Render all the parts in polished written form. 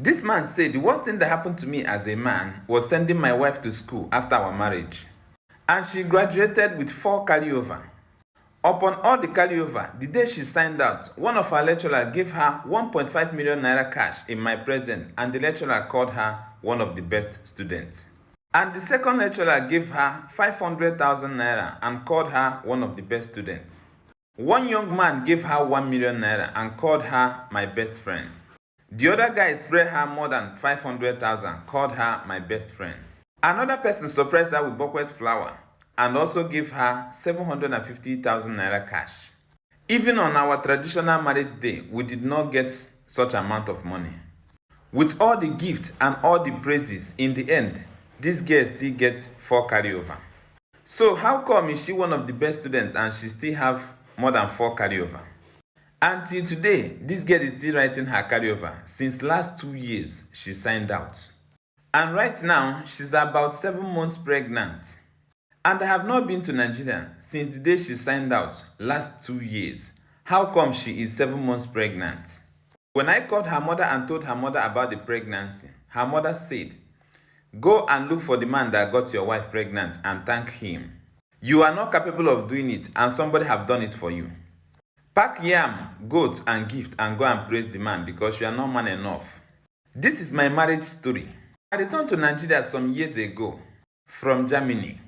This man said the worst thing that happened to me as a man was sending my wife to school after our marriage. And she graduated with 4 carryover. Upon all the carryover, the day she signed out, one of her lecturers gave her 1.5 million naira cash in my presence, and the lecturer called her one of the best students. And the second lecturer gave her 500,000 naira and called her one of the best students. One young man gave her 1 million naira and called her my best friend. The other guy spread her more than 500,000, called her my best friend. Another person surprised her with bucket flour and also gave her 750,000 naira cash. Even on our traditional marriage day, we did not get such amount of money. With all the gifts and all the praises, in the end, this girl still gets 4 carryover. So how come is she one of the best students and she still have more than 4 carryover? Until today, this girl is still writing her carryover. Since last 2 years, she signed out. And right now, she's about 7 months pregnant. And I have not been to Nigeria since the day she signed out, last 2 years. How come she is 7 months pregnant? When I called her mother and told her mother about the pregnancy, her mother said, "Go and look for the man that got your wife pregnant and thank him. You are not capable of doing it and somebody have done it for you. Pack yam, goat and gift and go and praise the man because you are not man enough." This is my marriage story. I returned to Nigeria some years ago from Germany.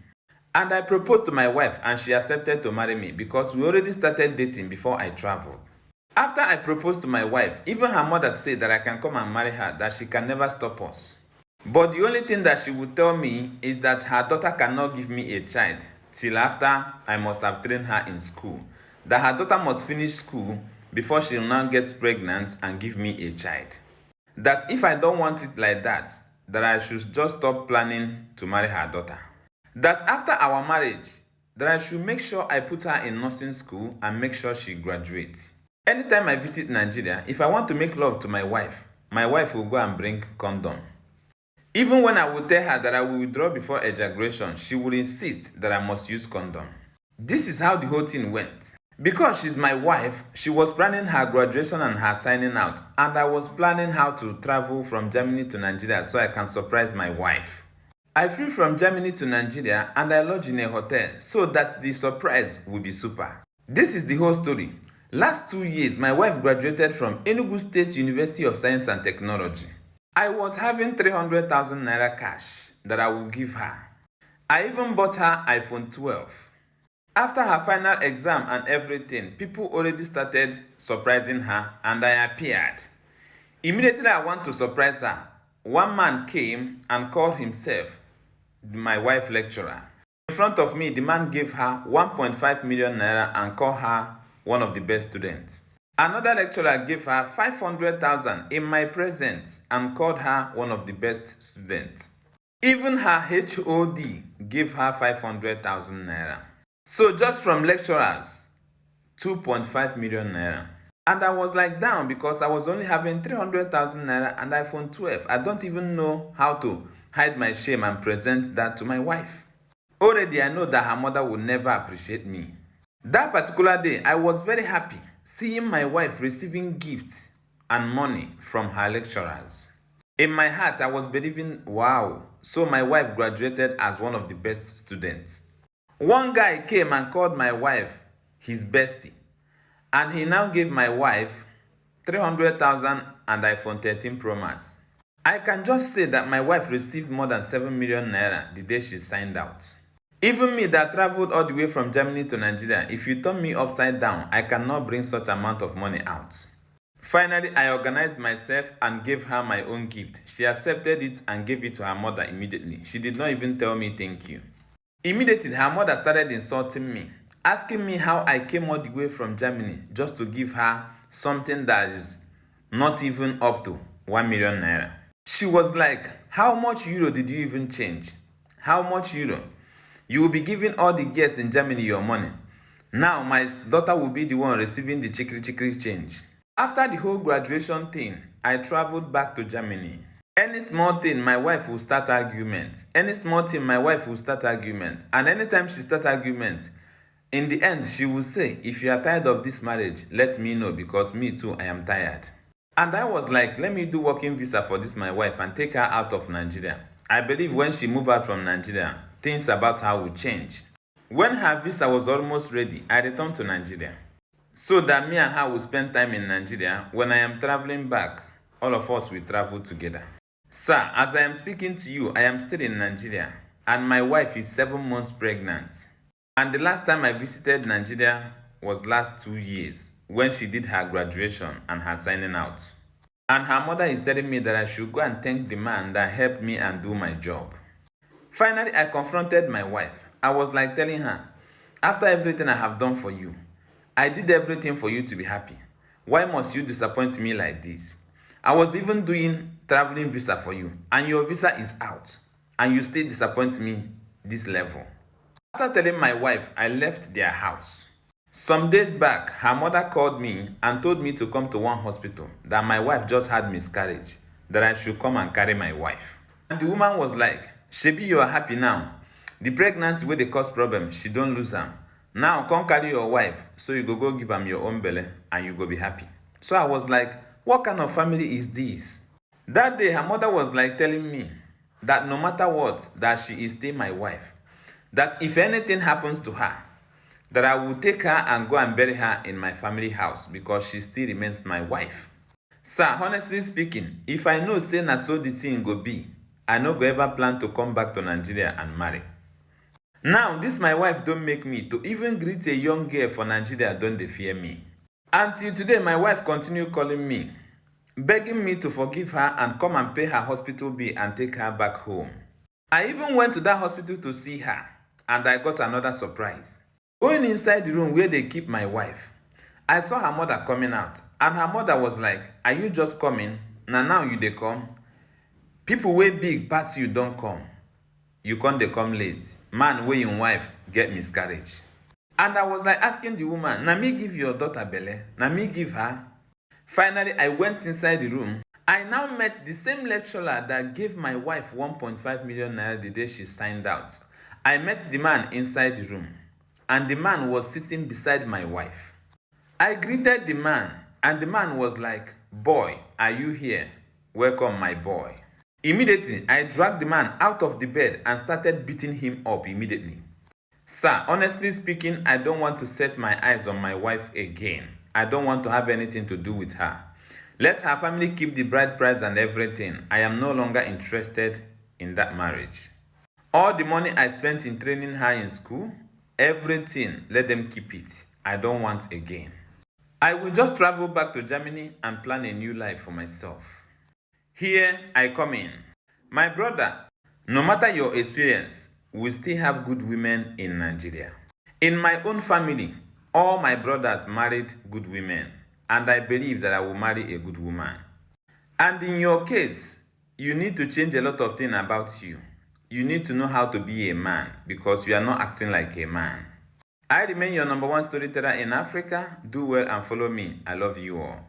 And I proposed to my wife and she accepted to marry me because we already started dating before I traveled. After I proposed to my wife, even her mother said that I can come and marry her, that she can never stop us. But the only thing that she would tell me is that her daughter cannot give me a child till after I must have trained her in school. That her daughter must finish school before she will now get pregnant and give me a child. That if I don't want it like that I should just stop planning to marry her daughter. That after our marriage, that I should make sure I put her in nursing school and make sure she graduates. Anytime I visit Nigeria, if I want to make love to my wife will go and bring condom. Even when I will tell her that I will withdraw before ejaculation, she will insist that I must use condom. This is how the whole thing went. Because she's my wife, she was planning her graduation and her signing out, and I was planning how to travel from Germany to Nigeria so I can surprise my wife. I flew from Germany to Nigeria and I lodged in a hotel so that the surprise will be super. This is the whole story. Last 2 years, my wife graduated from Enugu State University of Science and Technology. I was having 300,000 naira cash that I will give her. I even bought her iPhone 12. After her final exam and everything, people already started surprising her and I appeared. Immediately I want to surprise her. One man came and called himself my wife lecturer. In front of me, the man gave her 1.5 million naira and called her one of the best students. Another lecturer gave her 500,000 in my presence and called her one of the best students. Even her HOD gave her 500,000 naira. So just from lecturers, 2.5 million naira. And I was like down because I was only having 300,000 naira and iPhone 12. I don't even know how to hide my shame and present that to my wife. Already I know that her mother will never appreciate me. That particular day, I was very happy seeing my wife receiving gifts and money from her lecturers. In my heart, I was believing, wow, so my wife graduated as one of the best students. One guy came and called my wife his bestie, and he now gave my wife 300,000 and iPhone 13 Pro Max. I can just say that my wife received more than 7 million naira the day she signed out. Even me that traveled all the way from Germany to Nigeria, if you turn me upside down, I cannot bring such amount of money out. Finally, I organized myself and gave her my own gift. She accepted it and gave it to her mother immediately. She did not even tell me thank you. Immediately, her mother started insulting me, asking me how I came all the way from Germany just to give her something that is not even up to 1 million naira. She was like, how much euro did you even change? How much euro? You will be giving all the girls in Germany your money. Now my daughter will be the one receiving the chikri change. After the whole graduation thing, I traveled back to Germany. Any small thing, my wife will start argument. Any small thing, my wife will start argument. And anytime she starts argument, in the end, she will say, if you are tired of this marriage, let me know because me too, I am tired. And I was like, let me do working visa for this my wife and take her out of Nigeria. I believe when she moved out from Nigeria, things about her will change. When her visa was almost ready, I returned to Nigeria. So that me and her will spend time in Nigeria. When I am traveling back, all of us will travel together. Sir, as I am speaking to you, I am still in Nigeria and my wife is 7 months pregnant. And the last time I visited Nigeria was last 2 years when she did her graduation and her signing out. And her mother is telling me that I should go and thank the man that helped me and do my job. Finally, I confronted my wife. I was like telling her, after everything I have done for you, I did everything for you to be happy. Why must you disappoint me like this? I was even doing traveling visa for you and your visa is out and you still disappoint me this level. After telling my wife, I left their house. Some days back, her mother called me and told me to come to one hospital that my wife just had miscarriage, that I should come and carry my wife. And the woman was like, Shebi, you are happy now. The pregnancy wey dey cause problem, she don't lose am. Now come carry your wife so you go give am your own belle and you go be happy. So I was like, what kind of family is this? That day, her mother was like telling me that no matter what, that she is still my wife. That if anything happens to her, that I will take her and go and bury her in my family house because she still remains my wife. Sir, honestly speaking, if I know say na so the thing go be, I no go ever plan to come back to Nigeria and marry. Now, this my wife don't make me to even greet a young girl for Nigeria don't dey fear me. Until today, my wife continue calling me, begging me to forgive her and come and pay her hospital bill and take her back home. I even went to that hospital to see her and I got another surprise. Going inside the room where they keep my wife, I saw her mother coming out and her mother was like, are you just coming? Now you dey come? People wey big pass you don't come. You can't dey come late. Man wey im wife get miscarriage. And I was like asking the woman, na me give your daughter belle? Na me give her? Finally, I went inside the room. I now met the same lecturer that gave my wife 1.5 million naira the day she signed out. I met the man inside the room and the man was sitting beside my wife. I greeted the man and the man was like, boy, are you here? Welcome, my boy. Immediately, I dragged the man out of the bed and started beating him up immediately. Sir, honestly speaking, I don't want to set my eyes on my wife again. I don't want to have anything to do with her. Let her family keep the bride price and everything. I am no longer interested in that marriage. All the money I spent in training her in school, everything, let them keep it. I don't want again. I will just travel back to Germany and plan a new life for myself. Here I come in. My brother, no matter your experience, we still have good women in Nigeria. In my own family, all my brothers married good women, and I believe that I will marry a good woman. And in your case, you need to change a lot of things about you. You need to know how to be a man because you are not acting like a man. I remain your #1 storyteller in Africa. Do well and follow me. I love you all.